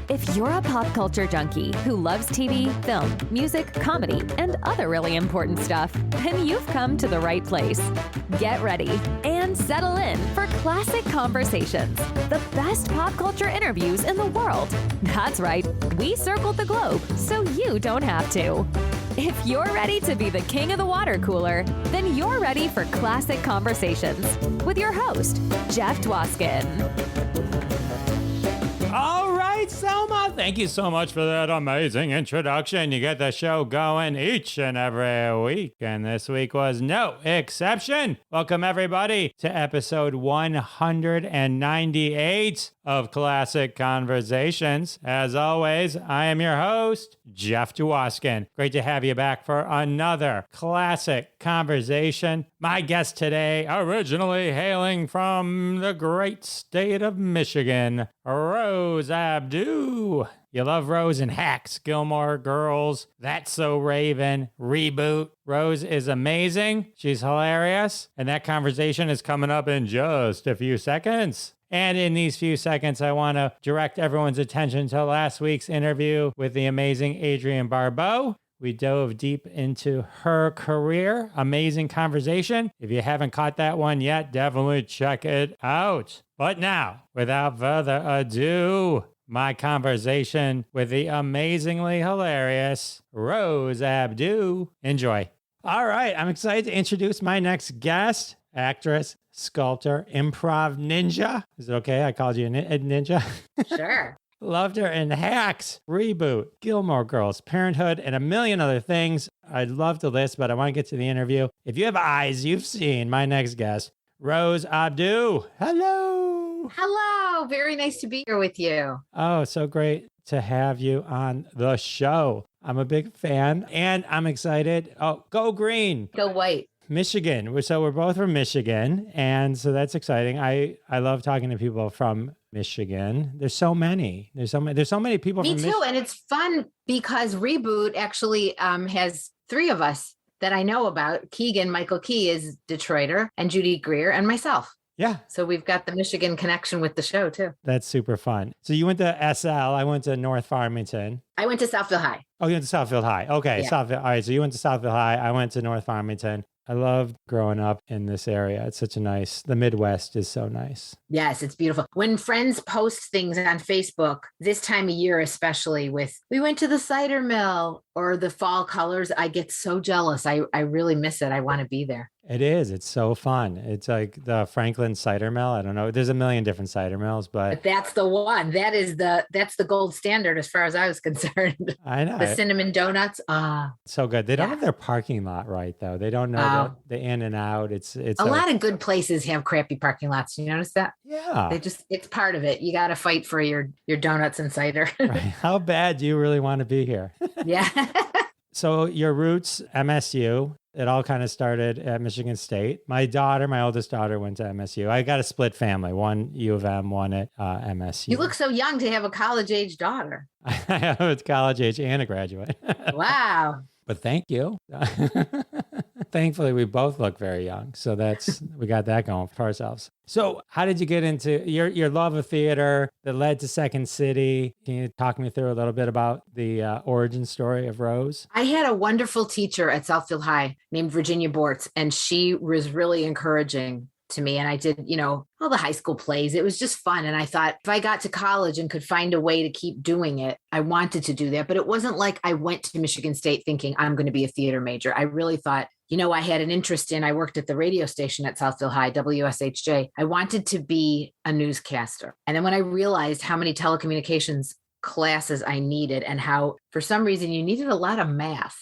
If you're a pop culture junkie who loves TV, film, music, comedy, and other really important stuff, then you've come to the right place. Get ready and settle in for Classic Conversations, the best pop culture interviews in the world. That's right, we circled the globe so you don't have to. If you're ready to be the king of the water cooler, then you're ready for Classic Conversations with your host, Jeff Dwoskin. All right, Selma, thank you so much for that amazing introduction. You get the show going each and every week, and this week was no exception. Welcome, everybody, to episode 198 of Classic Conversations. As always, I am your host, Jeff Dwoskin. Great to have you back for another Classic Conversation. My guest today, originally hailing from the great state of Michigan, Rose Abdoo. You love Rose in Hacks, Gilmore Girls, That's So Raven, Reboot. Rose is amazing. She's hilarious. And that conversation is coming up in just a few seconds. And in these few seconds, I want to direct everyone's attention to last week's interview with the amazing Adrienne Barbeau. We dove deep into her career. Amazing conversation. If you haven't caught that one yet, definitely check it out. But now, without further ado, my conversation with the amazingly hilarious Rose Abdoo. Enjoy. All right, I'm excited to introduce my next guest, actress, sculptor, improv ninja. Is it okay? I called you a ninja? Sure. Loved her in Hacks, Reboot, Gilmore Girls, Parenthood, and a million other things. I'd love to list, but I want to get to the interview. If you have eyes, you've seen my next guest, Rose Abdoo. Hello. Hello. Very nice to be here with you. Oh, so great to have you on the show. I'm a big fan, and I'm excited. Oh, go green. Go white. Michigan. So we're both from Michigan, and so that's exciting. I love talking to people from Michigan. There's so many. There's so many people Me from too. And it's fun because Reboot actually has three of us that I know about. Keegan, Michael Key is Detroiter, and Judy Greer, and myself. Yeah. So we've got the Michigan connection with the show too. That's super fun. So you went to SL. I went to North Farmington. I went to Southfield High. Oh, you went to Southfield High. Okay. Yeah. Southfield. All right. So you went to Southfield High. I went to North Farmington. I loved growing up in this area. It's such a nice, the Midwest is so nice. Yes, it's beautiful. When friends post things on Facebook, this time of year, especially with, we went to the cider mill or the fall colors, I get so jealous. I really miss it. I want to be there. It is. It's so fun. It's like the Franklin cider mill. I don't know. There's a million different cider mills, but that's the one. That's the gold standard as far as I was concerned. I know. The cinnamon donuts. So good. They don't have their parking lot right though. They don't know the in and out. It's a lot of good places have crappy parking lots. You notice that? Yeah. It's part of it. You got to fight for your donuts and cider. Right. How bad do you really want to be here? Yeah. So your roots, MSU, it all kind of started at Michigan State. My oldest daughter went to MSU. I got a split family, one U of M, one at MSU. You look so young to have a college-age daughter. I have a college age and a graduate. Wow. But thank you. Thankfully, we both look very young. So we got that going for ourselves. So how did you get into your love of theater that led to Second City? Can you talk me through a little bit about the origin story of Rose? I had a wonderful teacher at Southfield High named Virginia Bortz, and she was really encouraging to me. And I did, all the high school plays. It was just fun. And I thought if I got to college and could find a way to keep doing it, I wanted to do that. But it wasn't like I went to Michigan State thinking I'm going to be a theater major. I really thought, I had an interest I worked at the radio station at Southfield High, WSHJ. I wanted to be a newscaster. And then when I realized how many telecommunications classes I needed and how, for some reason, you needed a lot of math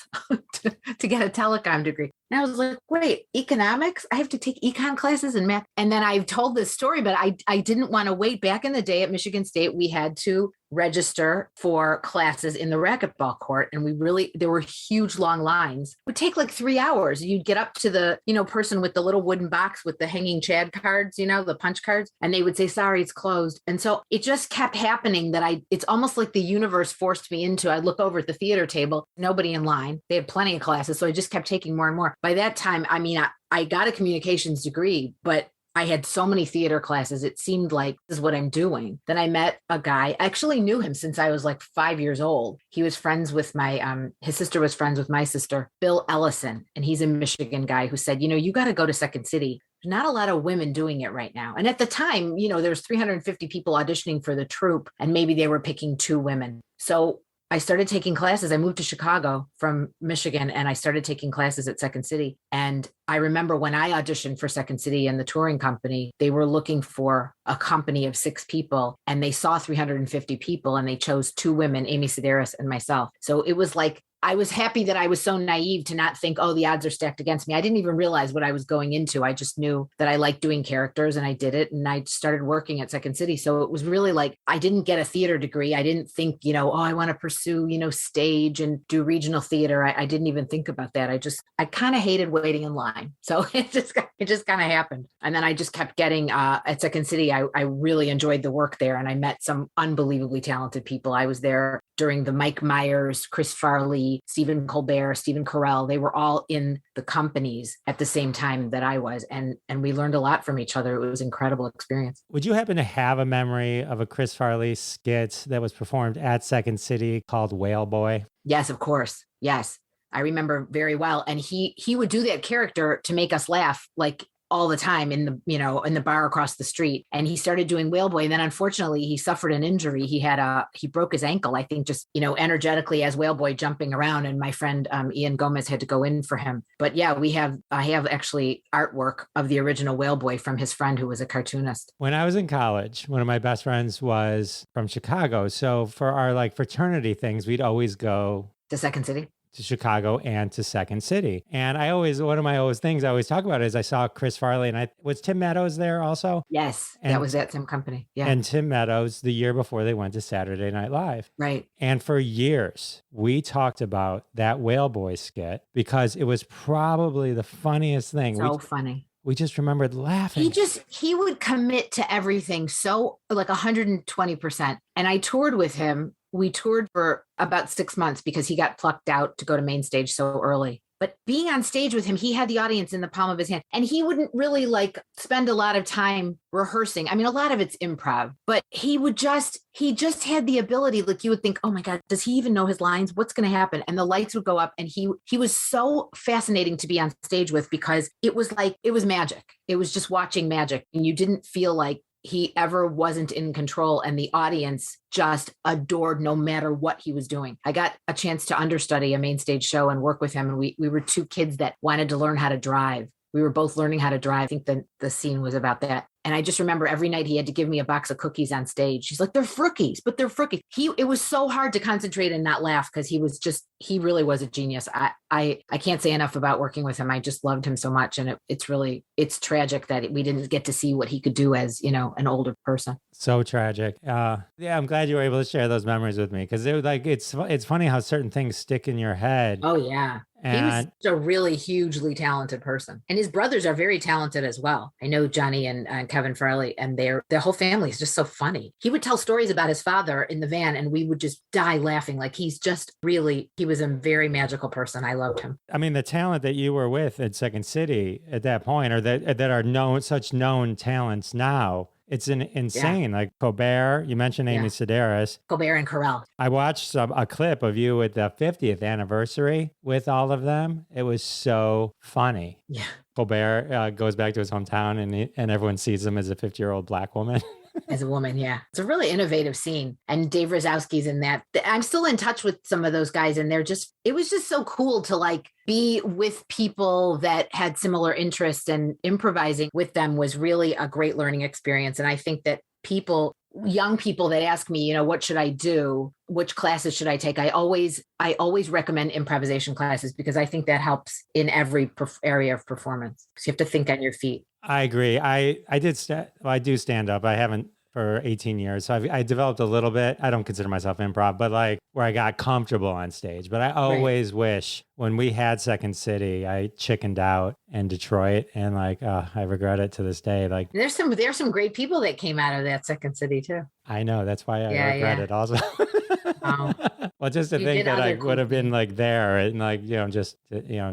to get a telecom degree. And I was like, wait, economics? I have to take econ classes and math. And then I've told this story, but I didn't want to wait. Back in the day at Michigan State, we had to register for classes in the racquetball court. And there were huge long lines. It would take like 3 hours. You'd get up to the, person with the little wooden box with the hanging Chad cards, the punch cards. And they would say, sorry, it's closed. And so it just kept happening that it's almost like the universe forced me into, I'd look over at the theater table, nobody in line. They had plenty of classes. So I just kept taking more and more. By that time, I got a communications degree, but I had so many theater classes. It seemed like this is what I'm doing. Then I met a guy. I actually knew him since I was like 5 years old. He was friends with his sister was friends with my sister, Bill Ellison. And he's a Michigan guy who said, you got to go to Second City. There's not a lot of women doing it right now. And at the time, there's 350 people auditioning for the troupe, and maybe they were picking 2 women. So I started taking classes. I moved to Chicago from Michigan, and I started taking classes at Second City. And I remember when I auditioned for Second City and the touring company, they were looking for a company of 6 people, and they saw 350 people, and they chose 2 women, Amy Sedaris and myself. So it was like, I was happy that I was so naive to not think, oh, the odds are stacked against me. I didn't even realize what I was going into. I just knew that I liked doing characters, and I did it. And I started working at Second City. So it was really like, I didn't get a theater degree. I didn't think, I want to pursue, stage and do regional theater. I didn't even think about that. I kind of hated waiting in line. So it just kind of happened. And then I just kept getting at Second City. I really enjoyed the work there. And I met some unbelievably talented people. I was there during the Mike Myers, Chris Farley, Stephen Colbert, Stephen Carell. They were all in the companies at the same time that I was. And we learned a lot from each other. It was an incredible experience. Would you happen to have a memory of a Chris Farley skit that was performed at Second City called Whale Boy? Yes, of course. Yes. I remember very well. And he would do that character to make us laugh, like all the time in the bar across the street. And he started doing Whale Boy. And then unfortunately he suffered an injury. He broke his ankle, I think, just, energetically as Whale Boy jumping around. And my friend, Ian Gomez, had to go in for him. But yeah, I have actually artwork of the original Whale Boy from his friend who was a cartoonist. When I was in college, one of my best friends was from Chicago. So for our fraternity things, we'd always go to Second City, to Chicago and to Second City. And one of my things I always talk about is I saw Chris Farley, and was Tim Meadows there also? Yes, that was at some company. Yeah. And Tim Meadows the year before they went to Saturday Night Live. Right. And for years, we talked about that Whale Boy skit because it was probably the funniest thing. So funny. We just remembered laughing. He would commit to everything so like 120%. And I toured with him. We toured for about 6 months because he got plucked out to go to main stage so early. But being on stage with him, he had the audience in the palm of his hand, and he wouldn't really spend a lot of time rehearsing. I mean, a lot of it's improv, but he just had the ability, you would think, oh my God, does he even know his lines? What's going to happen? And the lights would go up, and he was so fascinating to be on stage with because it was magic. It was just watching magic, and you didn't feel like he ever wasn't in control, and the audience just adored no matter what he was doing. I got a chance to understudy a main stage show and work with him. And we were 2 kids that wanted to learn how to drive. We were both learning how to drive. I think the scene was about that. And I just remember every night he had to give me a box of cookies on stage. He's like, they're Frookies, but they're Frookies. It was so hard to concentrate and not laugh because he really was a genius. I can't say enough about working with him. I just loved him so much. And it's tragic that we didn't get to see what he could do as, an older person. So tragic. Yeah, I'm glad you were able to share those memories with me because it's funny how certain things stick in your head. Oh, yeah. He was a really hugely talented person. And his brothers are very talented as well. I know Johnny and Kevin Farley, and their whole family is just so funny. He would tell stories about his father in the van, and we would just die laughing. He was a very magical person. I loved him. I mean, the talent that you were with at Second City at that point, or that are such known talents now, it's insane. Yeah. Like Colbert, you mentioned Amy Sedaris. Colbert and Carell. I watched a clip of you at the 50th anniversary with all of them. It was so funny. Yeah. Colbert goes back to his hometown and everyone sees him as a 50-year-old Black woman. As a woman, yeah. It's a really innovative scene. And Dave Rosowski's in that. I'm still in touch with some of those guys, and it was just so cool to be with people that had similar interests, and improvising with them was really a great learning experience. And I think that young people that ask me, what should I do? Which classes should I take? I always recommend improvisation classes because I think that helps in every area of performance. So you have to think on your feet. I agree. I do stand up. I haven't for 18 years. So I developed a little bit. I don't consider myself improv, but where I got comfortable on stage. But I always wish when we had Second City, I chickened out in Detroit, and I regret it to this day. There's some great people that came out of that Second City too. I know. That's why I regret it also. Well, just to think that I would have been there and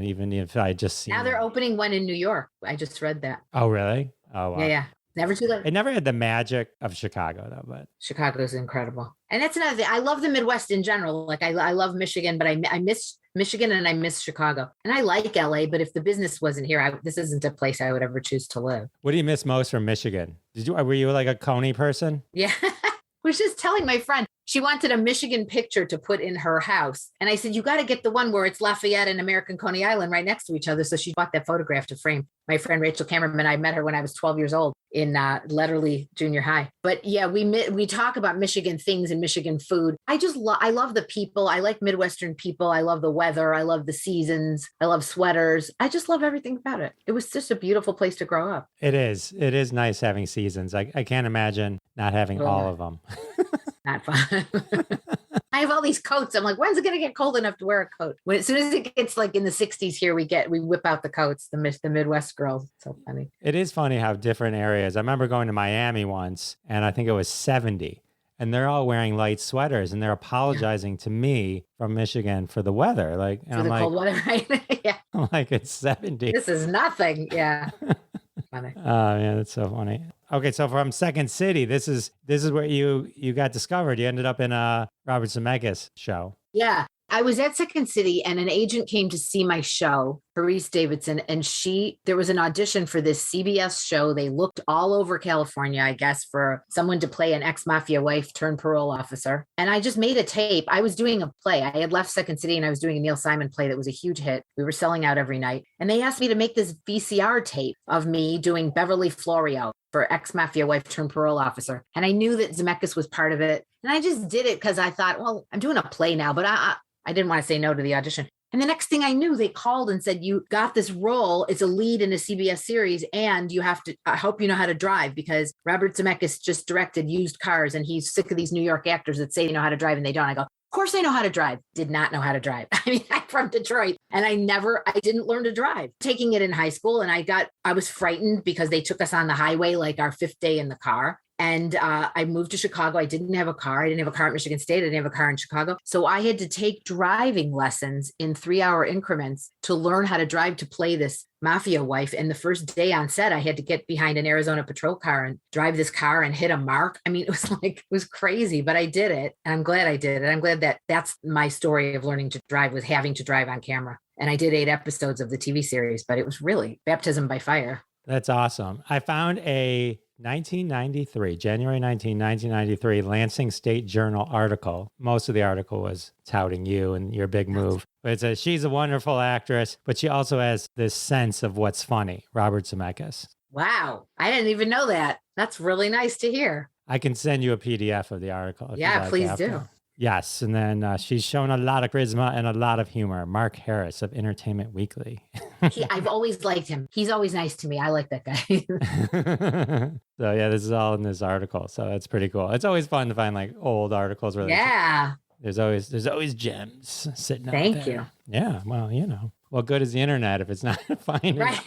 even if I just seen. Now they're opening one in New York. I just read that. Oh, really? Oh, wow. Yeah. Never too late. It never had the magic of Chicago, though. But Chicago is incredible. And that's another thing. I love the Midwest in general. Like I love Michigan, but I miss Michigan and I miss Chicago. And I like LA, but if the business wasn't here, this isn't a place I would ever choose to live. what do you miss most from Michigan? Were you like a Coney person? Yeah. I was just telling my friend, she wanted a Michigan picture to put in her house. And I said, you got to get the one where it's Lafayette and American Coney Island right next to each other. So she bought that photograph to frame. My friend Rachel Cameron, I met her when I was 12 years old in Letterly Junior High. But yeah, we talk about Michigan things and Michigan food. I love the people. I like Midwestern people. I love the weather. I love the seasons. I love sweaters. I just love everything about it. It was just a beautiful place to grow up. It is. It is nice having seasons. I can't imagine not having all of them. Not fun. I have all these coats. I'm like, when's it going to get cold enough to wear a coat? As soon as it gets like in the 60s here, we whip out the coats, the Midwest girls. It's so funny. It is funny how different areas. I remember going to Miami once, and I think it was 70, and they're all wearing light sweaters, and they're apologizing to me from Michigan for the weather. Like, and For the cold weather, right? Yeah. I'm like, it's 70. This is nothing. Yeah. Funny. Oh, yeah, that's so funny. Okay, so from Second City, this is where you got discovered. You ended up in a Robert Zemeckis show. Yeah. I was at Second City and an agent came to see my show, Parise Davidson, and there was an audition for this CBS show. They looked all over California, I guess, for someone to play an ex-mafia wife turned parole officer. And I just made a tape. I was doing a play. I had left Second City and I was doing a Neil Simon play that was a huge hit. We were selling out every night. And they asked me to make this VCR tape of me doing Beverly Florio for ex-mafia wife turned parole officer. And I knew that Zemeckis was part of it. And I just did it because I thought, well, I'm doing a play now, but I didn't want to say no to the audition. And the next thing I knew, they called and said, you got this role. It's a lead in a CBS series. And you have to, I hope you know how to drive because Robert Zemeckis just directed Used Cars. And he's sick of these New York actors that say they know how to drive and they don't. I go, of course I know how to drive. Did not know how to drive. I mean, I'm from Detroit and I didn't learn to drive. Taking it in high school and I was frightened because they took us on the highway like our fifth day in the car. And I moved to Chicago. I didn't have a car. I didn't have a car at Michigan State. I didn't have a car in Chicago. So I had to take driving lessons in 3-hour increments to learn how to drive to play this mafia wife. And the first day on set, I had to get behind an Arizona patrol car and drive this car and hit a mark. I mean, it was crazy, but I did it. And I'm glad I did it. I'm glad that that's my story of learning to drive, was having to drive on camera. And I did 8 episodes of the TV series, but it was really baptism by fire. That's awesome. I found a January 19, 1993, Lansing State Journal article. Most of the article was touting you and your big move. But it says, she's a wonderful actress, but she also has this sense of what's funny, Robert Zemeckis. Wow. I didn't even know that. That's really nice to hear. I can send you a PDF of the article. Yeah, please do. Yes. And then she's shown a lot of charisma and a lot of humor. Mark Harris of Entertainment Weekly. I've always liked him. He's always nice to me. I like that guy. So yeah, this is all in this article. So that's pretty cool. It's always fun to find like old articles. Where there's always gems sitting out there. Thank you. Yeah. Well, you know. What good is the internet if it's not finding? Right.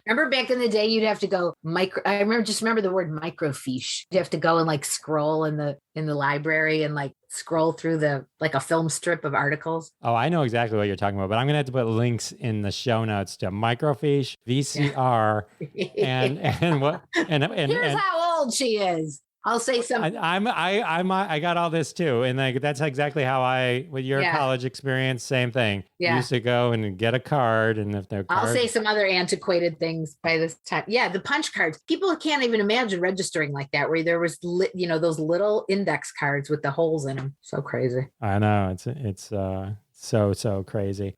Remember back in the day, you'd have to go remember the word microfiche. You'd have to go and like scroll in the library and like scroll through like a film strip of articles. Oh, I know exactly what you're talking about, but I'm gonna have to put links in the show notes to microfiche, VCR, and what and here's how old she is. I'll say something. I got all this too. And like, that's exactly how with your college experience, same thing. Yeah. Used to go and get a card. And if they're I'll say some other antiquated things by this time. Yeah. The punch cards. People can't even imagine registering like that, where there was, those little index cards with the holes in them. So crazy. I know. It's so crazy.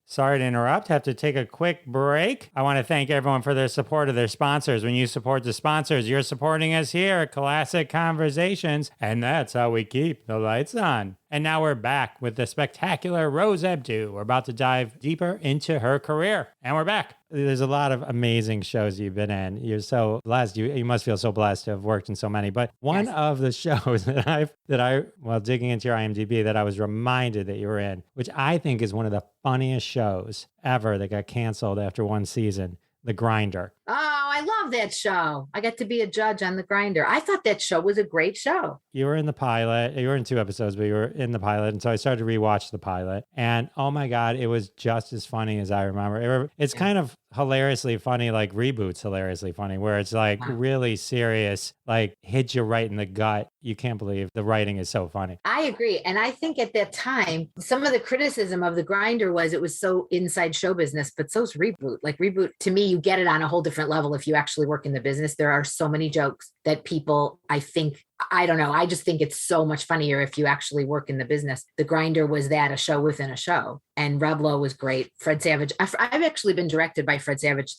Sorry to interrupt. Have to take a quick break. I want to thank everyone for their support of their sponsors. When you support the sponsors, you're supporting us here at Classic Conversations, and that's how we keep the lights on. And now we're back with the spectacular Rose Abdoo. We're about to dive deeper into her career, and we're back. There's a lot of amazing shows you've been in. You're so blessed. You must feel so blessed to have worked in so many. But one of the shows while digging into your IMDb, that I was reminded that you were in, which I think is one of the funniest shows ever that got canceled after one season, The Grinder. Oh, I love that show. I got to be a judge on The Grinder. I thought that show was a great show. You were in the pilot. You were in 2 episodes, but you were in the pilot. And so I started to rewatch the pilot. And oh my God, it was just as funny as I remember. It's kind of hilariously funny, like reboots hilariously funny, where it's like Wow. really serious, like hits you right in the gut. You can't believe the writing is so funny. I agree. And I think at that time, some of the criticism of The Grinder was it was so inside show business, but so's Reboot. Like Reboot, to me, you get it on a whole different level if you actually work in the business. There are so many jokes that people, I don't know, I just think it's so much funnier if you actually work in the business. The Grinder was that, a show within a show. And Rob Lowe was great. Fred Savage, I've actually been directed by Fred Savage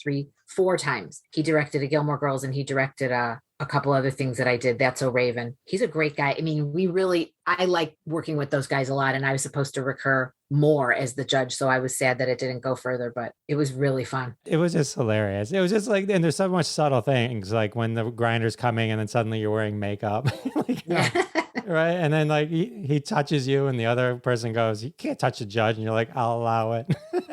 4 times. He directed a Gilmore Girls and he directed a couple other things that I did. That's So Raven. He's a great guy. I mean, I like working with those guys a lot, and I was supposed to recur more as the judge. So I was sad that it didn't go further, but it was really fun. It was just hilarious. It was just like, and there's so much subtle things, like when the grinder's coming and then suddenly you're wearing makeup. Like, you know, right? And then like he touches you and the other person goes, you can't touch the judge. And you're like, I'll allow it.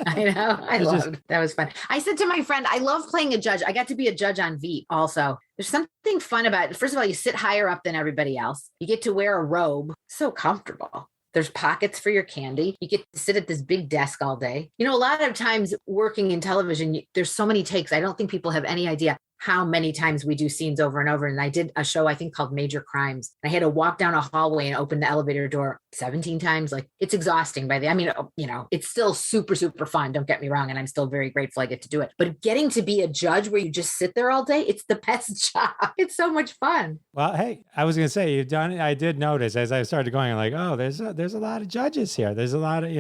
I know. I loved that was fun. I said to my friend, I love playing a judge. I got to be a judge on Veep also. There's something fun about it. First of all, you sit higher up than everybody else. You get to wear a robe. So comfortable. There's pockets for your candy. You get to sit at this big desk all day. You know, a lot of times working in television, there's so many takes. I don't think people have any idea how many times we do scenes over and over. And I did a show, I think called Major Crimes. I had to walk down a hallway and open the elevator door 17 times. Like, it's exhausting it's still super, super fun. Don't get me wrong. And I'm still very grateful I get to do it. But getting to be a judge where you just sit there all day, it's the best job. It's so much fun. Well, hey, I was going to say, you've done it. I did notice as I started going, I'm like, oh, there's a lot of judges here. There's a lot of,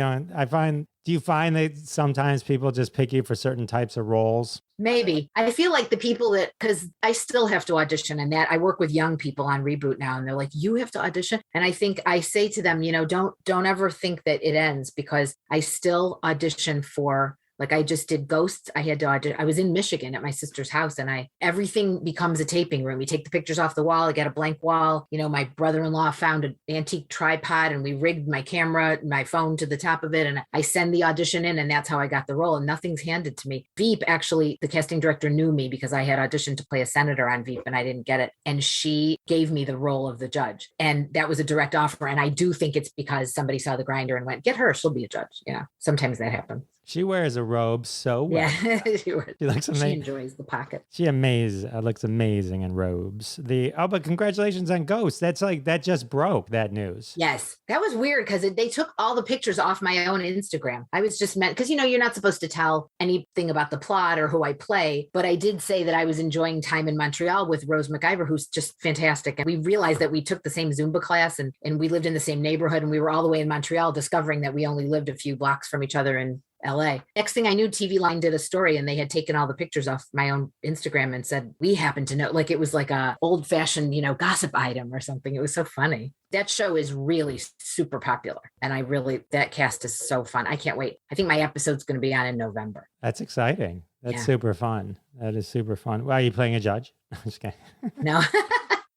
do you find that sometimes people just pick you for certain types of roles? Maybe. I feel like the people because I still have to audition, and that I work with young people on Reboot now, and they're like, you have to audition. And I think I say to them, don't ever think that it ends, because I still audition for, like, I just did Ghosts. I had to audition. I was in Michigan at my sister's house, and everything becomes a taping room. We take the pictures off the wall. I got a blank wall. My brother-in-law found an antique tripod, and we rigged my camera, my phone to the top of it. And I send the audition in, and that's how I got the role. And nothing's handed to me. Veep, actually, the casting director knew me because I had auditioned to play a senator on Veep, and I didn't get it. And she gave me the role of the judge. And that was a direct offer. And I do think it's because somebody saw The Grinder and went, get her, she'll be a judge. Sometimes that happens. She wears a robe so well. Yeah, she looks amazing. She enjoys the pocket. She looks amazing in robes. But congratulations on Ghost. That's like, that just broke, that news. Yes, that was weird because they took all the pictures off my own Instagram. I was just meant, because you're not supposed to tell anything about the plot or who I play, but I did say that I was enjoying time in Montreal with Rose McIver, who's just fantastic. And we realized that we took the same Zumba class and we lived in the same neighborhood, and we were all the way in Montreal, discovering that we only lived a few blocks from each other in LA. Next thing I knew, TV Line did a story, and they had taken all the pictures off my own Instagram and said, we happen to know, like it was like a old fashioned, gossip item or something. It was so funny. That show is really super popular. And that cast is so fun. I can't wait. I think my episode's going to be on in November. That's exciting. That's super fun. That is super fun. Well, are you playing a judge? I'm just kidding. No,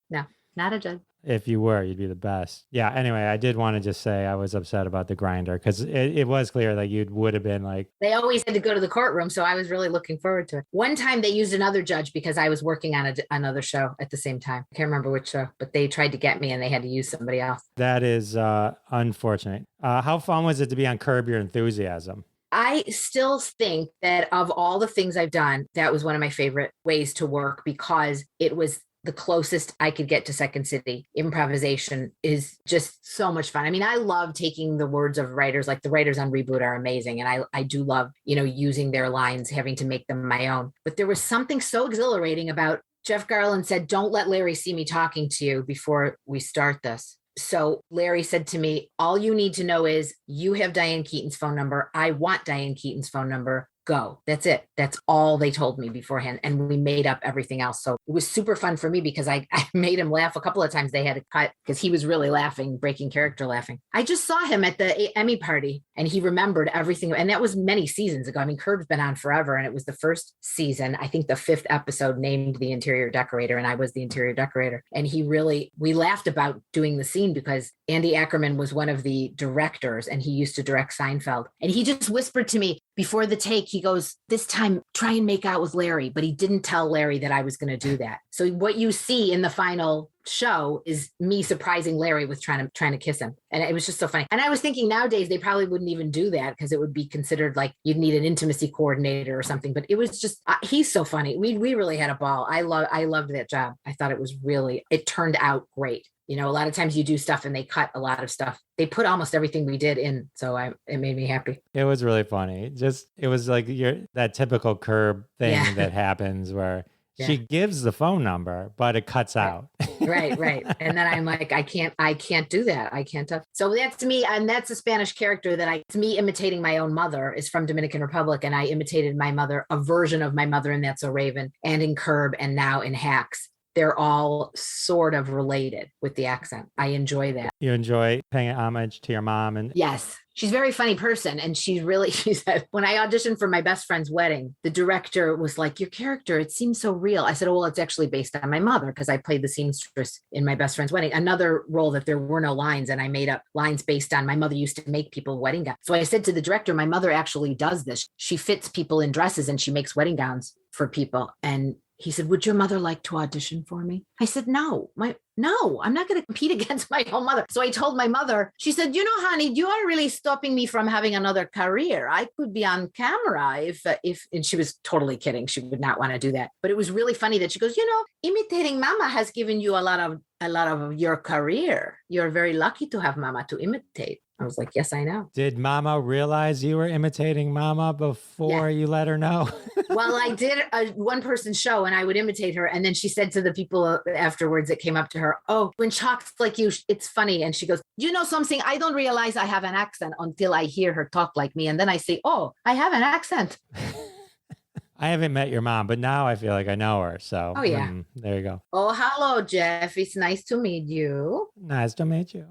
no, not a judge. If you were, you'd be the best. Yeah. Anyway, I did want to just say I was upset about The Grinder, because it was clear that you would have been like. They always had to go to the courtroom, so I was really looking forward to it. One time they used another judge because I was working on another show at the same time. I can't remember which show, but they tried to get me and they had to use somebody else. That is unfortunate. How fun was it to be on Curb Your Enthusiasm? I still think that of all the things I've done, that was one of my favorite ways to work, because it was the closest I could get to Second City. Improvisation is just so much fun. I mean, I love taking the words of writers, like the writers on Reboot are amazing. And I do love, using their lines, having to make them my own. But there was something so exhilarating about Jeff Garland said, don't let Larry see me talking to you before we start this. So Larry said to me, all you need to know is you have Diane Keaton's phone number. I want Diane Keaton's phone number. Go. That's it. That's all they told me beforehand. And we made up everything else. So it was super fun for me because I made him laugh a couple of times. They had to cut because he was really laughing, breaking character laughing. I just saw him at the Emmy party and he remembered everything. And that was many seasons ago. I mean, Curb's been on forever. And it was the first season, I think the 5th episode, named the interior decorator. And I was the interior decorator. And we laughed about doing the scene because Andy Ackerman was one of the directors and he used to direct Seinfeld. And he just whispered to me, before the take, he goes, this time try and make out with Larry. But he didn't tell Larry that I was going to do that. So what you see in the final show is me surprising Larry with trying to kiss him. And it was just so funny. And I was thinking nowadays they probably wouldn't even do that because it would be considered like you'd need an intimacy coordinator or something. But it was just, he's so funny. We really had a ball. I loved that job. I thought it turned out great. You know, a lot of times you do stuff and they cut a lot of stuff. They put almost everything we did in. So it made me happy. It was really funny. It was like that typical Curb thing that happens where she gives the phone number, but it cuts out. Right. And then I'm like, I can't do that. I can't. So that's me. And that's a Spanish character it's me imitating my own mother is from Dominican Republic. And I imitated my mother, a version of my mother in That's So Raven and in Curb and now in Hacks. They're all sort of related with the accent. I enjoy that. You enjoy paying homage to your mom. And yes, she's a very funny person. And she said, when I auditioned for my best friend's wedding, the director was like, your character, it seems so real. I said, oh, well, it's actually based on my mother because I played the seamstress in my best friend's wedding. Another role that there were no lines and I made up lines based on my mother used to make people wedding gowns. So I said to the director, my mother actually does this. She fits people in dresses and she makes wedding gowns for people. And he said, would your mother like to audition for me? I said, no, I'm not going to compete against my own mother. So I told my mother, she said, you know, honey, you are really stopping me from having another career. I could be on camera if, and she was totally kidding. She would not want to do that. But it was really funny that she goes, you know, imitating mama has given you a lot of your career. You're very lucky to have mama to imitate. I was like, yes, I know. Did mama realize you were imitating mama before you let her know? Well, I did a one-person show and I would imitate her. And then she said to the people afterwards that came up to her, oh, when Chalk's like you, it's funny. And she goes, you know something? I don't realize I have an accent until I hear her talk like me. And then I say, oh, I have an accent. I haven't met your mom, but now I feel like I know her. So there you go. Oh, hello, Jeff. It's nice to meet you. Nice to meet you.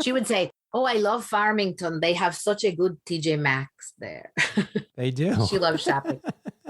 She would say, oh, I love Farmington. They have such a good TJ Maxx there. They do. She loves shopping.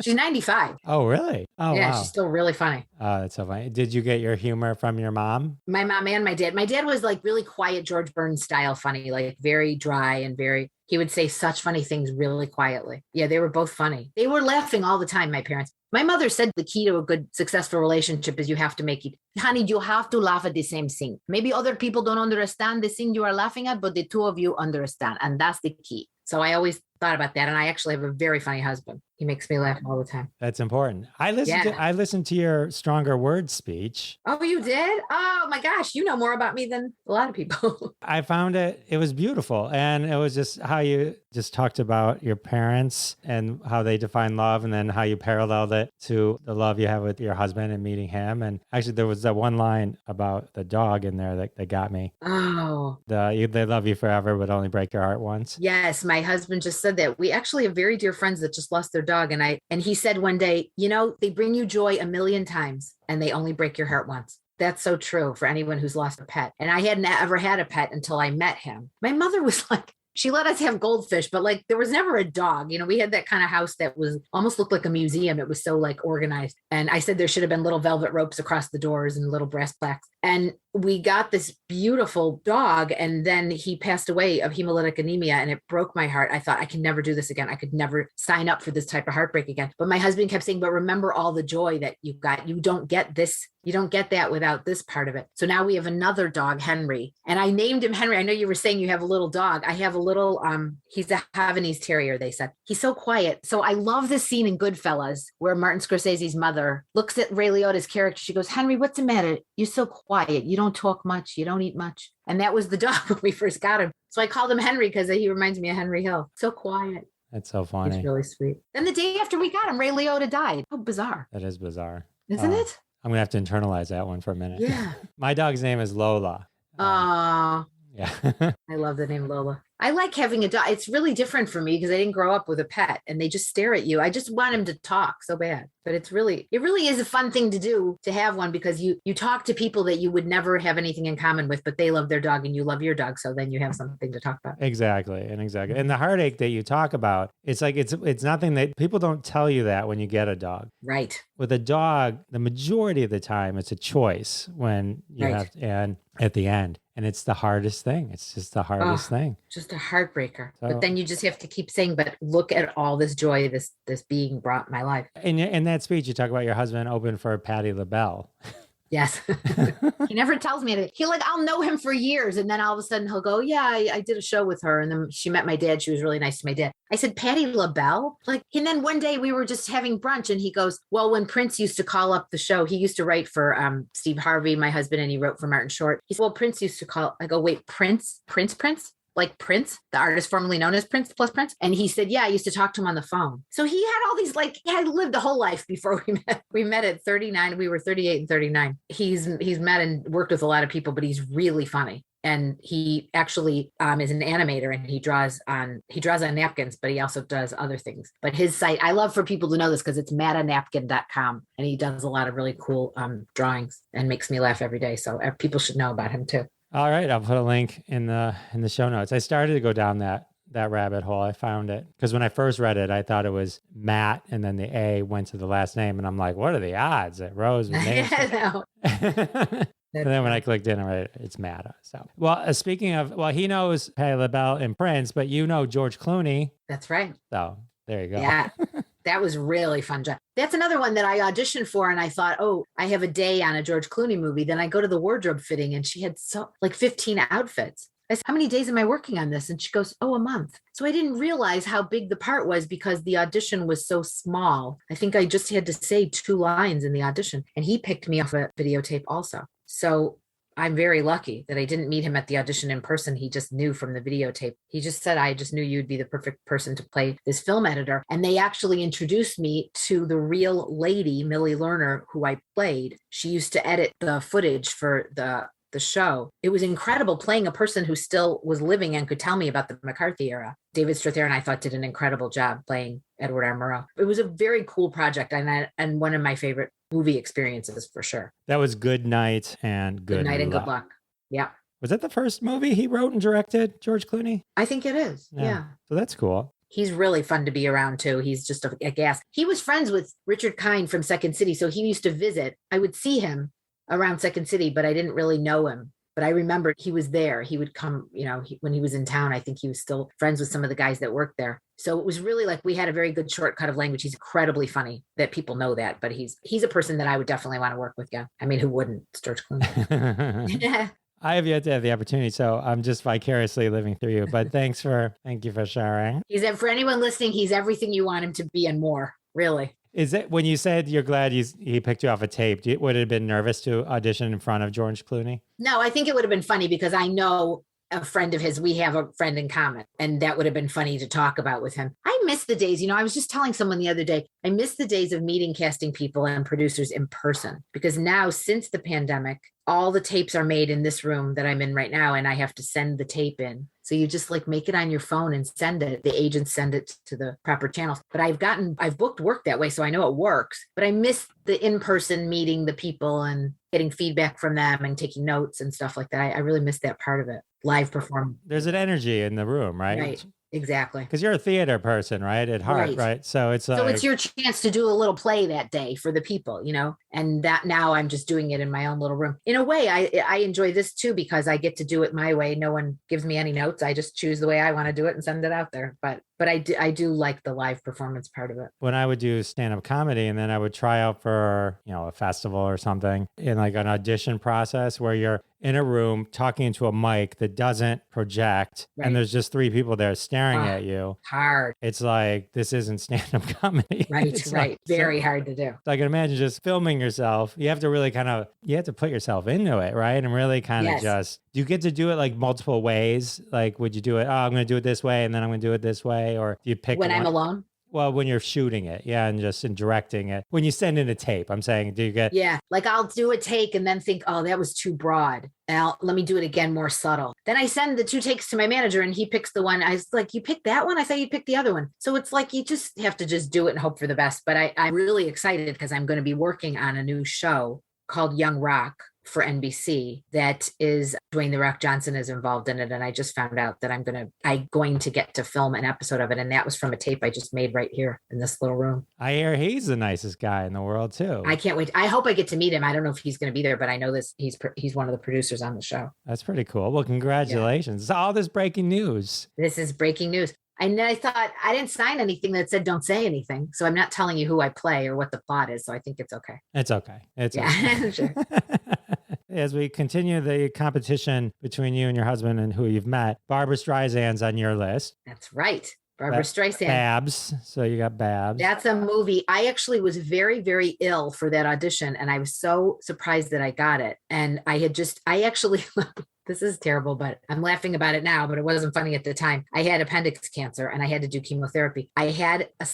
She's 95. Oh, really? Oh, yeah, wow. She's still really funny. Oh, that's so funny. Did you get your humor from your mom? My mom and my dad. My dad was like really quiet, George Burns style funny, like very dry and he would say such funny things really quietly. Yeah, they were both funny. They were laughing all the time, my parents. My mother said the key to a good, successful relationship is you have to make it, honey, you have to laugh at the same thing. Maybe other people don't understand the thing you are laughing at, but the two of you understand. And that's the key. So I always thought about that. And I actually have a very funny husband. He makes me laugh all the time. That's important. I listened to your Stronger Words speech. Oh, you did? Oh my gosh. You know more about me than a lot of people. I found it was beautiful. And it was just how you just talked about your parents and how they define love and then how you paralleled it to the love you have with your husband and meeting him. And actually there was that one line about the dog in there that got me. Oh. They love you forever, but only break your heart once. Yes. My husband just said that. We actually have very dear friends that just lost their dog. And he said one day, you know, they bring you joy 1,000,000 times and they only break your heart once. That's so true for anyone who's lost a pet. And I hadn't ever had a pet until I met him. My mother was like, she let us have goldfish, but like there was never a dog. You know, we had that kind of house that was almost looked like a museum. It was so like organized. And I said there should have been little velvet ropes across the doors and little brass plaques. And we got this beautiful dog. And then he passed away of hemolytic anemia and it broke my heart. I thought I can never do this again. I could never sign up for this type of heartbreak again. But my husband kept saying, but remember all the joy that you got. You don't get this. You don't get that without this part of it. So now we have another dog, Henry. And I named him Henry. I know you were saying you have a little dog. I have a little, he's a Havanese terrier, they said. He's so quiet. So I love this scene in Goodfellas where Martin Scorsese's mother looks at Ray Liotta's character. She goes, Henry, what's the matter? You're so quiet. You don't talk much. You don't eat much. And that was the dog when we first got him. So I called him Henry because he reminds me of Henry Hill. So quiet. That's so funny. It's really sweet. Then the day after we got him, Ray Liotta died. How bizarre. That is bizarre. Isn't it? I'm going to have to internalize that one for a minute. Yeah. My dog's name is Lola. Oh. Yeah. I love the name Lola. I like having a dog. It's really different for me because I didn't grow up with a pet and they just stare at you. I just want him to talk so bad. But it really is a fun thing to do to have one because you talk to people that you would never have anything in common with, but they love their dog and you love your dog. So then you have something to talk about. Exactly. And the heartache that you talk about, it's like, it's nothing that people don't tell you that when you get a dog. Right. With a dog, the majority of the time it's a choice when you have, and at the end. And it's the hardest thing. It's just the hardest thing. Just a heartbreaker. So, but then you just have to keep saying, but look at all this joy this being brought my life. in that speech, you talk about your husband open for Patti LaBelle. Yes. He never tells me anything. I'll know him for years. And then all of a sudden he'll go, yeah, I did a show with her. And then she met my dad. She was really nice to my dad. I said, Patti LaBelle? And then one day we were just having brunch and he goes, well, when Prince used to call up the show, he used to write for Steve Harvey, my husband, and he wrote for Martin Short. He said, well, Prince used to call. I go, wait, Prince? Like Prince, the artist formerly known as Prince plus Prince. And he said, yeah, I used to talk to him on the phone. So he had all these, he had lived a whole life before we met. We met at 39. We were 38 and 39. He's met and worked with a lot of people, but he's really funny. And he actually is an animator and he draws on napkins, but he also does other things. But his site, I love for people to know this because it's matanapkin.com. And he does a lot of really cool drawings and makes me laugh every day. So people should know about him too. All right, I'll put a link in the show notes. I started to go down that rabbit hole. I found it because when I first read it, I thought it was Matt, and then the A went to the last name, and I'm like, what are the odds that Rose was named? And then when I clicked in, it's Matt. So, well, speaking of, he knows Patti LaBelle and Prince, but you know George Clooney. That's right. So there you go. Yeah. That was really fun job. That's another one that I auditioned for. And I thought, I have a day on a George Clooney movie. Then I go to the wardrobe fitting and she had 15 outfits. I said, how many days am I working on this? And she goes, a month. So I didn't realize how big the part was because the audition was so small. I think I just had to say 2 lines in the audition. And he picked me off a videotape also. So I'm very lucky that I didn't meet him at the audition in person. He just knew from the videotape. He just said, I just knew you'd be the perfect person to play this film editor. And they actually introduced me to the real lady, Millie Lerner, who I played. She used to edit the footage for the show. It was incredible playing a person who still was living and could tell me about the McCarthy era. David Strathairn, I thought, did an incredible job playing Edward R. Murrow. It was a very cool project and one of my favorite movie experiences for sure. That was Good Night and Good Night and Luck. Good Luck. Yeah. Was that the first movie he wrote and directed, George Clooney? I think it is. Yeah. So that's cool. He's really fun to be around too. He's just a gas. He was friends with Richard Kind from Second City. So he used to visit. I would see him around Second City, but I didn't really know him. But I remembered he was there. He would come, when he was in town, I think he was still friends with some of the guys that worked there. So it was really we had a very good shortcut of language. He's incredibly funny that people know that, but he's a person that I would definitely want to work with. Yeah. I mean, who wouldn't? It's George Clooney. I have yet to have the opportunity, so I'm just vicariously living through you, but thank you for sharing. For anyone listening, he's everything you want him to be and more, really. Is it when you said you're glad he picked you off a tape? Would it have been nervous to audition in front of George Clooney? No, I think it would have been funny because I know a friend of his. We have a friend in common, and that would have been funny to talk about with him. I miss the days. I was just telling someone the other day. I miss the days of meeting casting people and producers in person because now, since the pandemic, all the tapes are made in this room that I'm in right now, and I have to send the tape in. So you just make it on your phone and send it. The agents send it to the proper channels. But I've booked work that way, so I know it works. But I miss the in-person meeting the people and getting feedback from them and taking notes and stuff like that. I really miss that part of it. Live performance. There's an energy in the room, right? Right. Exactly. Because you're a theater person, right? At heart, right? So it's it's your chance to do a little play that day for the people, and that now I'm just doing it in my own little room. In a way, I enjoy this too because I get to do it my way. No one gives me any notes. I just choose the way I want to do it and send it out there. But I do like the live performance part of it. When I would do stand-up comedy and then I would try out for, a festival or something in an audition process where you're in a room talking into a mic that doesn't project and there's just 3 people there staring at you. Hard. It's this isn't stand-up comedy. Right. Very hard to do. So I can imagine just filming yourself. You have to really you have to put yourself into it, right? And really kind of just, do you get to do it multiple ways? Would you do it, I'm going to do it this way and then I'm going to do it this way? Or do you pick when I'm alone? Well, when you're shooting it, and just in directing it. When you send in a tape, I'm saying, do you get... Yeah, I'll do a take and then think, that was too broad. Let me do it again, more subtle. Then I send the 2 takes to my manager and he picks the one. I was like, you picked that one? I thought you picked the other one. So it's you just have to just do it and hope for the best. But I'm really excited because I'm going to be working on a new show called Young Rock for NBC that is Dwayne The Rock Johnson is involved in it. And I just found out that I'm going to get to film an episode of it. And that was from a tape I just made right here in this little room. I hear he's the nicest guy in the world too. I can't wait. I hope I get to meet him. I don't know if he's going to be there, but I know this. He's one of the producers on the show. That's pretty cool. Well, congratulations. All this breaking news. This is breaking news. And then I thought I didn't sign anything that said don't say anything. So I'm not telling you who I play or what the plot is. So I think it's okay. It's okay. Okay. Sure. As we continue the competition between you and your husband and who you've met, Barbra Streisand's on your list. That's right. Barbra Streisand. Babs. So you got Babs. That's a movie. I actually was very, very ill for that audition. And I was so surprised that I got it. And I actually, this is terrible, but I'm laughing about it now, but it wasn't funny at the time. I had appendix cancer and I had to do chemotherapy. I had a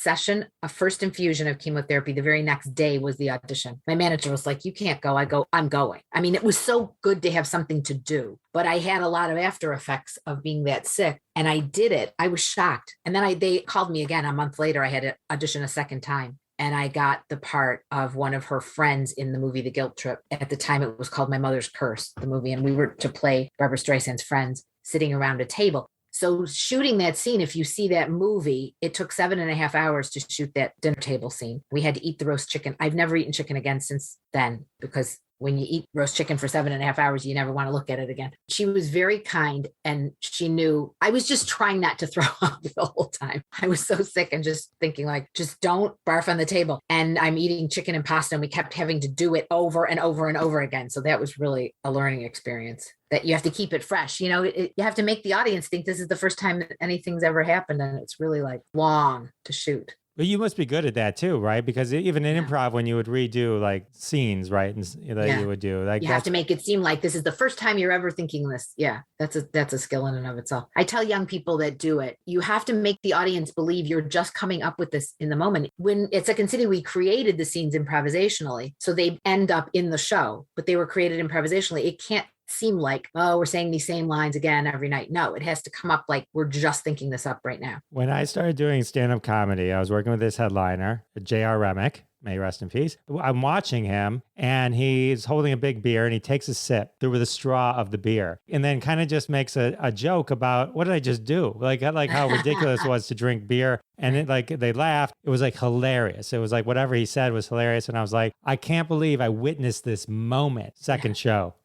first infusion of chemotherapy. The very next day was the audition. My manager was like, you can't go. I go, I'm going. I mean, it was so good to have something to do, but I had a lot of after effects of being that sick. And I did it. I was shocked. And then they called me again a month later. I had to audition a second time. And I got the part of one of her friends in the movie The Guilt Trip. At the time, it was called My Mother's Curse, the movie. And we were to play Barbra Streisand's friends sitting around a table. So shooting that scene, if you see that movie, it took 7.5 hours to shoot that dinner table scene. We had to eat the roast chicken. I've never eaten chicken again since then, because when you eat roast chicken for 7.5 hours, you never want to look at it again. She was very kind and she knew I was just trying not to throw up the whole time. I was so sick and just thinking like, just don't barf on the table. And I'm eating chicken and pasta and we kept having to do it over and over and over again. So that was really a learning experience that you have to keep it fresh. You know, you have to make the audience think this is the first time that anything's ever happened. And it's really like long to shoot. Well, you must be good at that too, right? Because even in improv, when you would redo like scenes, right, and you would do, like you have to make it seem like this is the first time you're ever thinking this. Yeah, that's a skill in and of itself. I tell young people that do it, you have to make the audience believe you're just coming up with this in the moment. When at Second City, we created the scenes improvisationally, so they end up in the show, but they were created improvisationally. It can't seem like, oh, we're saying these same lines again every night. No, it has to come up like we're just thinking this up right now. When I started doing stand-up comedy, I was working with this headliner, J.R. Remick, may he rest in peace. I'm watching him and he's holding a big beer and he takes a sip through the straw of the beer and then kind of just makes a joke about what did I just do? Like how ridiculous it was to drink beer. And it, like they laughed. It was like hilarious. It was like whatever he said was hilarious. And I was like, I can't believe I witnessed this moment. Second show.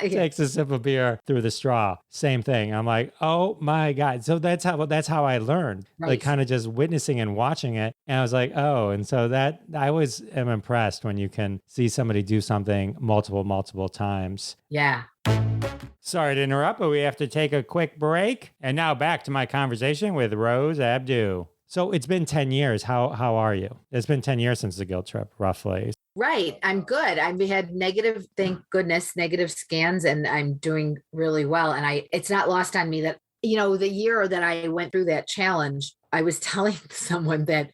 Takes a sip of beer through the straw. Same thing. I'm like, oh my God. So that's how I learned, right. Like kind of just witnessing and watching it. And I was like, oh, and so that I always am impressed when you can see somebody do something multiple times. Yeah. Sorry to interrupt, but we have to take a quick break. And now back to my conversation with Rose Abdoo. So it's been 10 years. How are you? It's been 10 years since the Guilt Trip, roughly. Right. I'm good. I've had negative, thank goodness, negative scans, and I'm doing really well. And it's not lost on me that, the year that I went through that challenge, I was telling someone that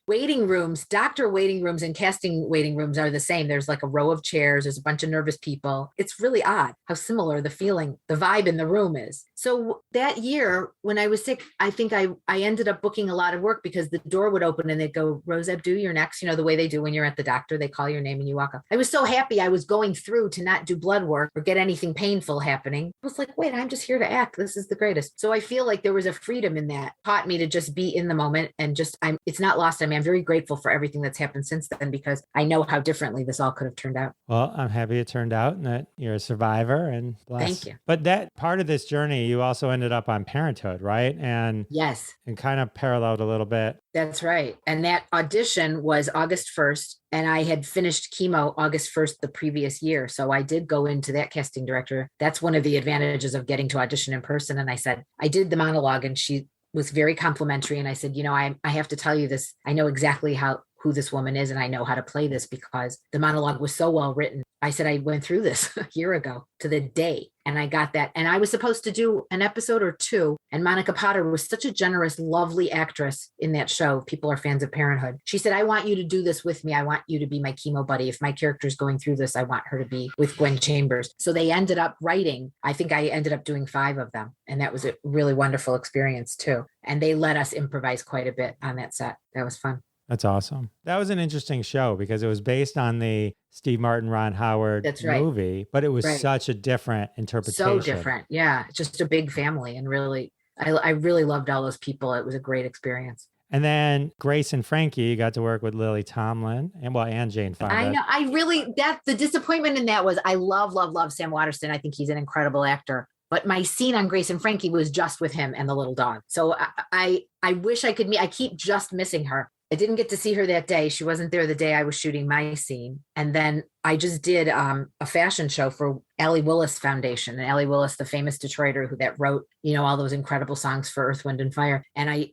doctor waiting rooms and casting waiting rooms are the same. There's like a row of chairs. There's a bunch of nervous people. It's really odd how similar the vibe in the room is. So that year when I was sick, I think I ended up booking a lot of work because the door would open and they'd go, Rose Abdoo, you're next. The way they do when you're at the doctor, they call your name and you walk up. I was so happy I was going through to not do blood work or get anything painful happening. I was like, wait, I'm just here to act. This is the greatest. So I feel like there was a freedom in that, taught me to just be in the moment and it's not lost on me. I'm very grateful for everything that's happened since then because I know how differently this all could have turned out. Well, I'm happy it turned out and that you're a survivor and blessed. Thank you. But that part of this journey, you also ended up on Parenthood, right? And yes. And kind of paralleled a little bit. That's right. And that audition was August 1st. And I had finished chemo August 1st the previous year. So I did go into that casting director. That's one of the advantages of getting to audition in person. And I said, I did the monologue and she was very complimentary. And I said, I have to tell you this. I know exactly who this woman is and I know how to play this because the monologue was so well written. I said, I went through this a year ago to the day and I got that. And I was supposed to do an episode or two. And Monica Potter was such a generous, lovely actress in that show. People are fans of Parenthood. She said, I want you to do this with me. I want you to be my chemo buddy. If my character's going through this, I want her to be with Gwen Chambers. So they ended up writing. I think I ended up doing 5 of them. And that was a really wonderful experience too. And they let us improvise quite a bit on that set. That was fun. That's awesome. That was an interesting show because it was based on the Steve Martin, Ron Howard That's right. movie, but it was Right. such a different interpretation. So different. Yeah. Just a big family. And really, I really loved all those people. It was a great experience. And then Grace and Frankie got to work with Lily Tomlin and Jane Fonda. I know. The disappointment in that was I love Sam Waterston. I think he's an incredible actor. But my scene on Grace and Frankie was just with him and the little dog. So I wish I could I keep just missing her. I didn't get to see her that day. She wasn't there the day I was shooting my scene. And then I just did a fashion show for Allie Willis Foundation. And Allie Willis, the famous Detroiter that wrote, all those incredible songs for Earth, Wind and Fire. And I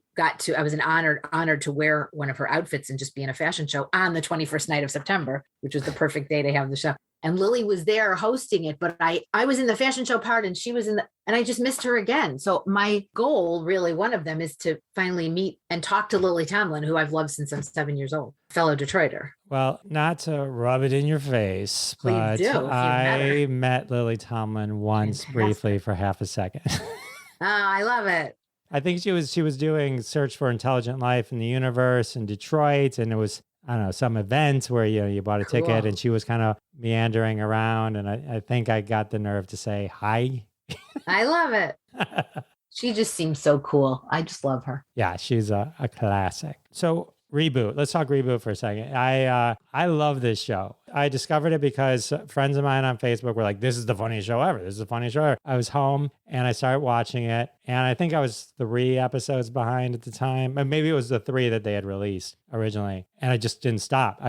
was honored to wear one of her outfits and just be in a fashion show on the 21st night of September, which was the perfect day to have the show. And Lily was there hosting it, but I was in the fashion show part and she was and I just missed her again. So my goal, really, one of them is to finally meet and talk to Lily Tomlin, who I've loved since I'm 7 years old, fellow Detroiter. Well, not to rub it in your face, but I met Lily Tomlin once briefly for half a second. Oh, I love it. I think she was doing Search for Intelligent Life in the Universe in Detroit, and it was, I don't know, some event where you bought a ticket and she was kind of meandering around, and I think I got the nerve to say hi. I love it. She just seems so cool. I just love her. Yeah, she's a classic. So Reboot. Let's talk Reboot for a second. I love this show. I discovered it because friends of mine on Facebook were like, this is the funniest show ever. This is the funniest show ever. I was home and I started watching it. And I think I was 3 episodes behind at the time. But maybe it was the 3 that they had released originally. And I just didn't stop.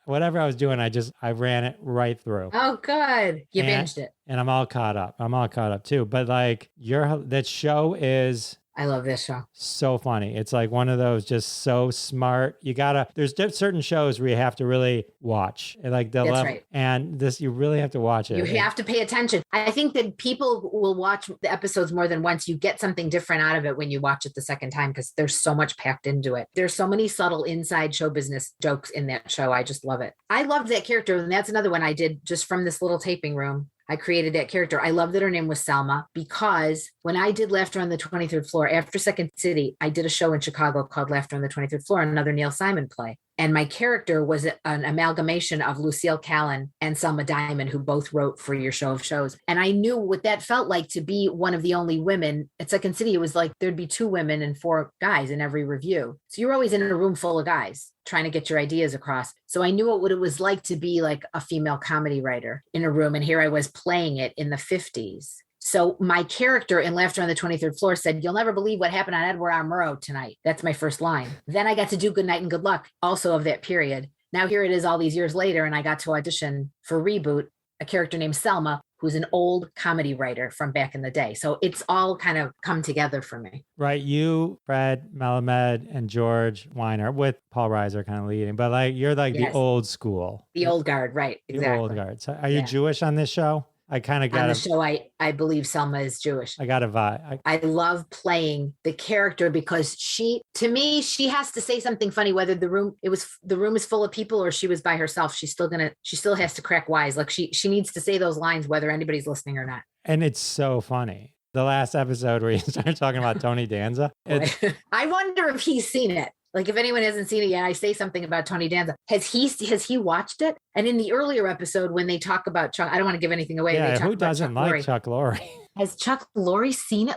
Whatever I was doing, I ran it right through. Oh, good. You binged it. And I'm all caught up. I'm all caught up too. But that show is... I love this show. So funny. It's like one of those just so smart. There's certain shows where you have to really watch. That's right. And this, you really have to watch it. You have to pay attention. I think that people will watch the episodes more than once. You get something different out of it when you watch it the second time because there's so much packed into it. There's so many subtle inside show business jokes in that show. I just love it. I loved that character. And that's another one I did just from this little taping room. I created that character. I love that her name was Selma because when I did Laughter on the 23rd Floor, after Second City, I did a show in Chicago called Laughter on the 23rd Floor, another Neil Simon play. And my character was an amalgamation of Lucille Callan and Selma Diamond, who both wrote for Your Show of Shows. And I knew what that felt like to be one of the only women. At Second City, it was like there'd be 2 women and 4 guys in every review. So you're always in a room full of guys trying to get your ideas across. So I knew what it was like to be like a female comedy writer in a room. And here I was playing it in the 50s. So my character in Laughter on the 23rd Floor said, "You'll never believe what happened on Edward R. Murrow tonight." That's my first line. Then I got to do Good Night and Good Luck, also of that period. Now here it is all these years later, and I got to audition for Reboot, a character named Selma, who's an old comedy writer from back in the day. So it's all kind of come together for me. Right. You, Fred Melamed, and George Weiner, with Paul Reiser kind of leading, but you're the old school. The old guard, right. Exactly. The old guard. So are you Jewish on this show? I kind of got on the show. I believe Selma is Jewish. I got a vibe. I love playing the character because she has to say something funny, whether the room is full of people or she was by herself. She still has to crack wise. Like she needs to say those lines, whether anybody's listening or not. And it's so funny. The last episode where you started talking about Tony Danza. I wonder if he's seen it. Like if anyone hasn't seen it yet, I say something about Tony Danza. Has he watched it? And in the earlier episode, when they talk about Chuck, I don't want to give anything away. Yeah, who doesn't like Chuck Lorre? Has Chuck Lorre seen it?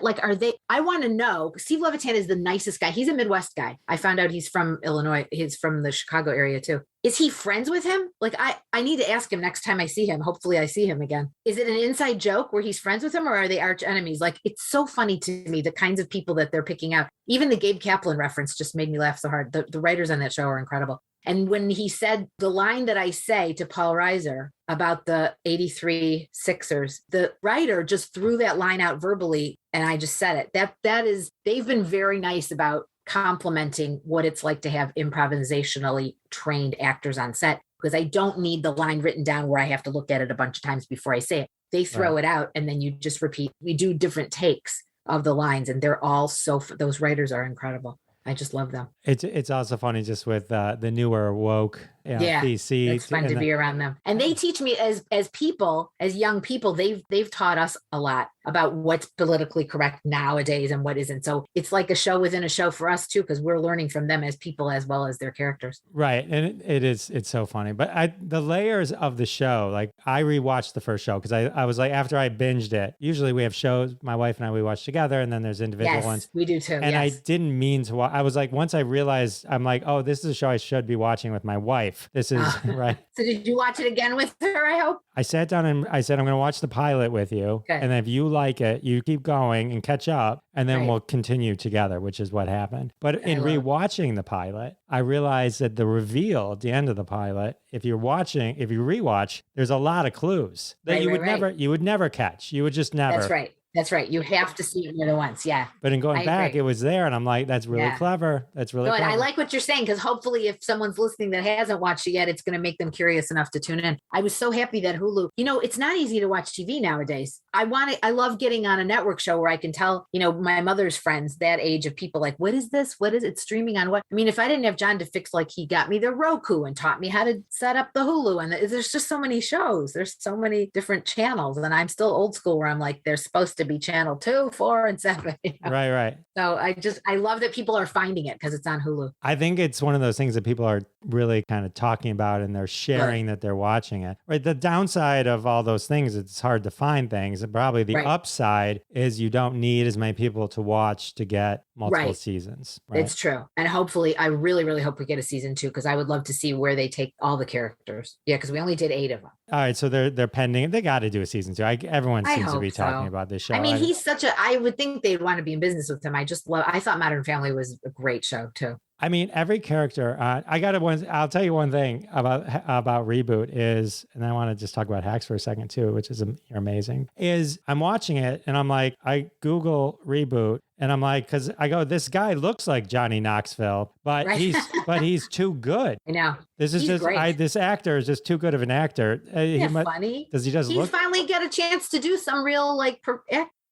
I want to know. Steve Levitan is the nicest guy. He's a Midwest guy. I found out he's from Illinois. He's from the Chicago area too. Is he friends with him? I need to ask him next time I see him. Hopefully I see him again. Is it an inside joke where he's friends with him or are they arch enemies? It's so funny to me, the kinds of people that they're picking out. Even the Gabe Kaplan reference just made me laugh so hard. The writers on that show are incredible. And when he said the line that I say to Paul Reiser about the 83 Sixers, the writer just threw that line out verbally and I just said it. That is, they've been very nice about complimenting what it's like to have improvisationally trained actors on set, because I don't need the line written down where I have to look at it a bunch of times before I say it. They throw it out and then you just repeat. We do different takes of the lines and they're all those writers are incredible. I just love them. It's also funny just with the newer woke Yeah, PC. it's fun to be around them. And they teach me as people, as young people, they've taught us a lot about what's politically correct nowadays and what isn't. So it's like a show within a show for us too, because we're learning from them as people as well as their characters. Right. And it's so funny. But the layers of the show, like I rewatched the first show because I was like, after I binged it, usually we have shows, my wife and I, we watch together, and then there's individual ones. We do too. And I didn't mean to watch. I was like, once I realized, I'm like, oh, this is a show I should be watching with my wife. This is right. So did you watch it again with her, I hope? I sat down and I said, I'm going to watch the pilot with you. Okay. And then if you like it, you keep going and catch up, and then we'll continue together, which is what happened. But in rewatching the pilot, I realized that the reveal at the end of the pilot, if you rewatch, there's a lot of clues that you would never catch. You would just never. That's right. That's right. You have to see it more than once. Yeah. But in going back, it was there. And I'm like, that's really clever. That's really clever. I like what you're saying, because hopefully if someone's listening that hasn't watched it yet, it's going to make them curious enough to tune in. I was so happy that Hulu, it's not easy to watch TV nowadays. I love getting on a network show where I can tell, my mother's friends, that age of people, like, what is this? What is it streaming on? What? I mean, if I didn't have John to fix, like, he got me the Roku and taught me how to set up the Hulu. And there's just so many shows. There's so many different channels. And I'm still old school where I'm like, there's supposed to be channel 2, 4, and 7. Right. So I love that people are finding it because it's on Hulu. I think it's one of those things that people are really kind of talking about, and they're sharing that they're watching it. Right. The downside of all those things, it's hard to find things. And probably the upside is you don't need as many people to watch to get multiple seasons. Right? It's true. And hopefully, I really, really hope we get a season 2, because I would love to see where they take all the characters. Yeah, because we only did 8 of them. All right, so they're pending. They got to do a season 2. Everyone seems to be talking about this show. I mean, he's I would think they'd want to be in business with him. I thought Modern Family was a great show too. I mean, every character. I'll tell you one thing about Reboot is, and I want to just talk about Hacks for a second too, which is amazing. Is I'm watching it and I'm like, I Google Reboot. And I'm like, because I go, this guy looks like Johnny Knoxville, but he's too good. I know. This actor is just too good of an actor. Funny. Does he just look? He's finally get a chance to do some real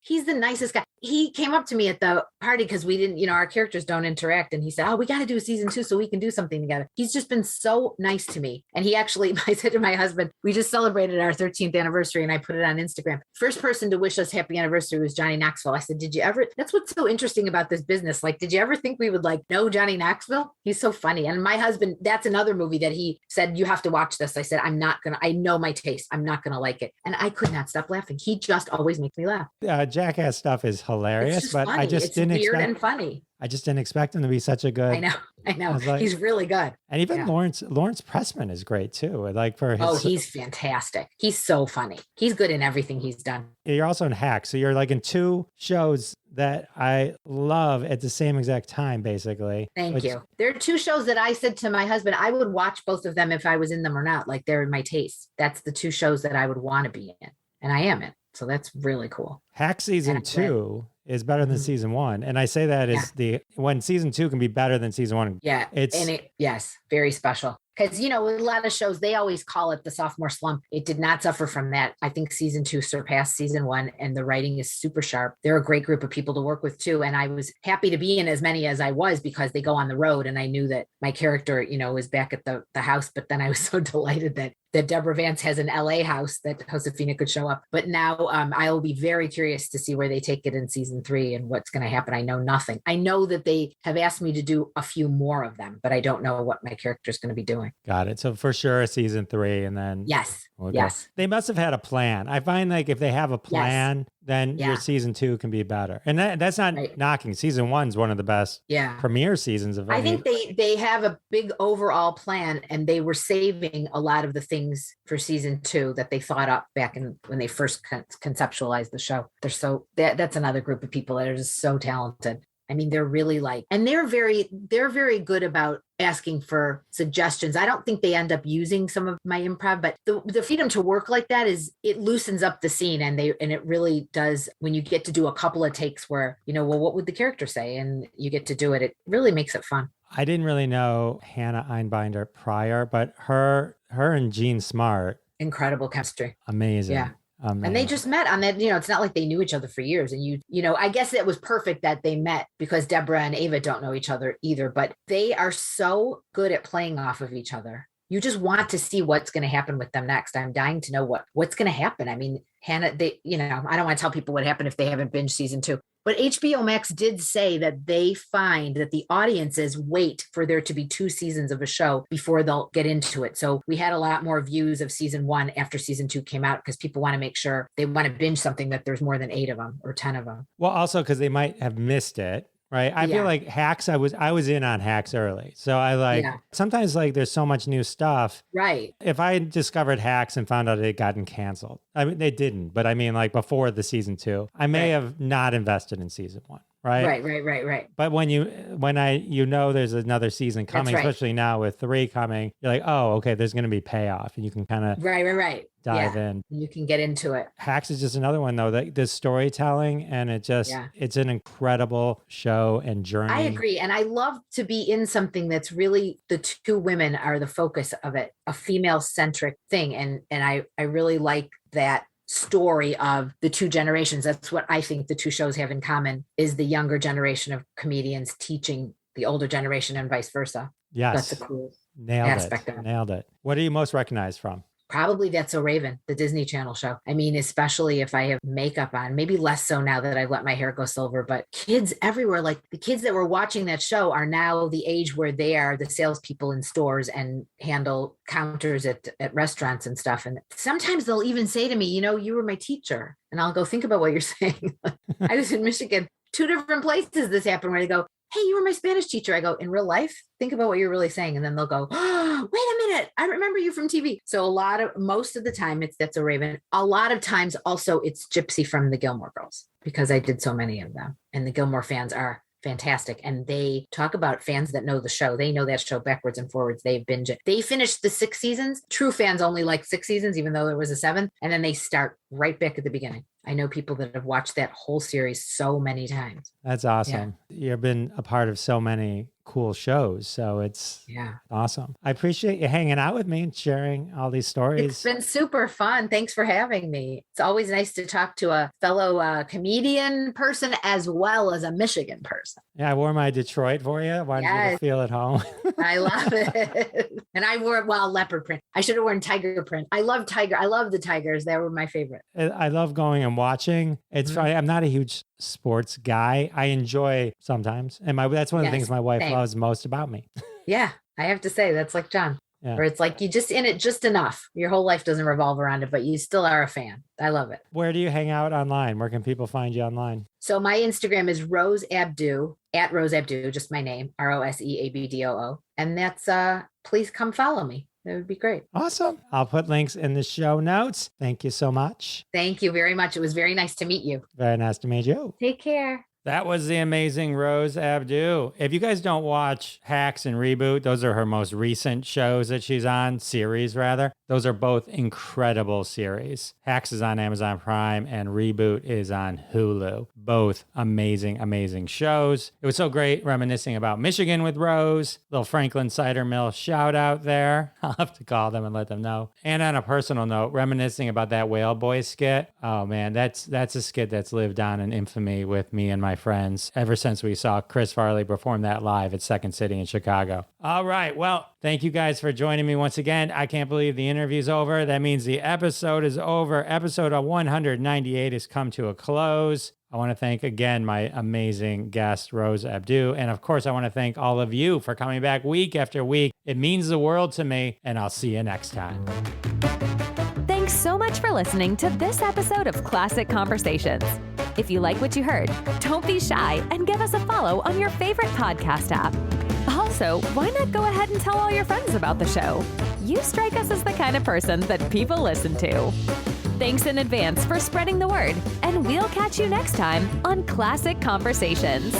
he's the nicest guy. He came up to me at the party because we didn't, our characters don't interact. And he said, we got to do a season 2 so we can do something together. He's just been so nice to me. And he actually, I said to my husband, we just celebrated our 13th anniversary and I put it on Instagram. First person to wish us happy anniversary was Johnny Knoxville. I said, that's what's so interesting about this business. Like, did you ever think we would know Johnny Knoxville? He's so funny. And my husband, that's another movie that he said, you have to watch this. I said, I know my taste. I'm not going to like it. And I could not stop laughing. He just always makes me laugh. Jackass stuff is hilarious, but funny. It's weird and funny. I just didn't expect him to be such a good. I know. He's really good. And even Lawrence Pressman is great too. He's fantastic. He's so funny. He's good in everything he's done. You're also in Hacks. So you're in 2 shows that I love at the same exact time, basically. Thank you. There are 2 shows that I said to my husband, I would watch both of them if I was in them or not. Like, they're in my taste. That's the 2 shows that I would want to be in. And I am in. So that's really cool. Hack season 2 is better than season 1. And I say that is when season 2 can be better than season 1. Yeah. Yes, very special. Because, a lot of shows, they always call it the sophomore slump. It did not suffer from that. I think season 2 surpassed season 1, and the writing is super sharp. They're a great group of people to work with too. And I was happy to be in as many as I was because they go on the road. And I knew that my character, was back at the house. But then I was so delighted that Deborah Vance has an LA house that Josefina could show up. But now I will be very curious to see where they take it in season 3 and what's going to happen. I know nothing. I know that they have asked me to do a few more of them, but I don't know what my character is going to be doing. Got it. So for sure, season 3, and then yes. They must have had a plan. I find if they have a plan, then your season 2 can be better. And that's not knocking. Season 1 is one of the best premiere seasons of. I think they have a big overall plan, and they were saving a lot of the things for season 2 that they thought up back when they first conceptualized the show. That's another group of people that are just so talented. I mean, they're really and they're very good about asking for suggestions. I don't think they end up using some of my improv, but the freedom to work like that it loosens up the scene, and it really does when you get to do a couple of takes where, what would the character say? And you get to do it. It really makes it fun. I didn't really know Hannah Einbinder prior, but her and Gene Smart. Incredible chemistry. Amazing. Yeah. And they just met on that, it's not like they knew each other for years. And I guess it was perfect that they met because Deborah and Ava don't know each other either, but they are so good at playing off of each other. you just want to see what's going to happen with them next. I'm dying to know what's going to happen. I mean, Hannah, I don't want to tell people what happened if they haven't binged season 2. But HBO Max did say that they find that the audiences wait for there to be 2 seasons of a show before they'll get into it. So we had a lot more views of season 1 after season 2 came out because people want to make sure they want to binge something that there's more than 8 of them or 10 of them. Well, also because they might have missed it. Right. I feel like Hacks, I was in on Hacks early. So sometimes there's so much new stuff. Right. If I discovered Hacks and found out it had gotten canceled, I mean, they didn't, but I mean, before the season 2, I may have not invested in season 1. Right. Right. But when there's another season coming, especially now with 3 coming, you're like, oh, okay, there's going to be payoff, and you can kind of dive in. You can get into it. Hacks is just another one though. The storytelling, and it's an incredible show and journey. I agree, and I love to be in something that's really the 2 women are the focus of it, a female centric thing, and I really like that story of the 2 generations. That's what I think the 2 shows have in common, is the younger generation of comedians teaching the older generation and vice versa. Yes. That's a cool aspect of it. Nailed it. What are you most recognized from? Probably That's So Raven, the Disney Channel show. I mean, especially if I have makeup on, maybe less so now that I've let my hair go silver, but kids everywhere, the kids that were watching that show are now the age where they are the salespeople in stores and handle counters at restaurants and stuff. And sometimes they'll even say to me, you were my teacher. And I'll go, think about what you're saying. I was in Michigan, 2 different places this happened where they go, hey, you were my Spanish teacher. I go, in real life, think about what you're really saying. And then they'll go, oh, wait a minute, I remember you from TV. So most of the time it's That's a Raven. A lot of times also it's Gypsy from the Gilmore Girls, because I did so many of them. And the Gilmore fans are fantastic. And they talk about fans that know the show. They know that show backwards and forwards. They binge it. They finished the 6 seasons. True fans only like 6 seasons, even though there was a 7th. And then they start right back at the beginning. I know people that have watched that whole series so many times. That's awesome. Yeah. You've been a part of so many cool shows. So it's awesome. I appreciate you hanging out with me and sharing all these stories. It's been super fun. Thanks for having me. It's always nice to talk to a fellow comedian person as well as a Michigan person. Yeah, I wore my Detroit for you. I wanted you to feel at home. I love it. And I wore, leopard print. I should have worn tiger print. I love tiger. I love the tigers. They were my favorite. I love going and watching. It's funny. I'm not a huge sports guy. I enjoy sometimes. And that's one of the things my wife loves most about me. Yeah. I have to say, that's like John. Yeah. Where it's like you just in it just enough. Your whole life doesn't revolve around it, but you still are a fan. I love it. Where do you hang out online? Where can people find you online? So my Instagram is Rose Abdoo, at Rose Abdoo, just my name, RoseAbdoo. And that's, please come follow me. That would be great. Awesome. I'll put links in the show notes. Thank you so much. Thank you very much. It was very nice to meet you. Very nice to meet you. Take care. That was the amazing Rose Abdoo. If you guys don't watch Hacks and Reboot, those are her most recent shows that she's on, series rather. Those are both incredible series. Hacks is on Amazon Prime and Reboot is on Hulu. Both amazing, amazing shows. It was so great reminiscing about Michigan with Rose. Little Franklin Cider Mill shout out there. I'll have to call them and let them know. And on a personal note, reminiscing about that Whale Boy skit. Oh man, that's a skit that's lived on in infamy with me and my friends ever since we saw Chris Farley perform that live at Second City in Chicago. All right. Well, thank you guys for joining me once again. I can't believe the interview's over. That means the episode is over. Episode 198 has come to a close. I want to thank again my amazing guest, Rose Abdoo. And of course, I want to thank all of you for coming back week after week. It means the world to me, and I'll see you next time. Thanks so much for listening to this episode of Classic Conversations. If you like what you heard, don't be shy and give us a follow on your favorite podcast app. Also, why not go ahead and tell all your friends about the show? You strike us as the kind of person that people listen to. Thanks in advance for spreading the word, and we'll catch you next time on Classic Conversations.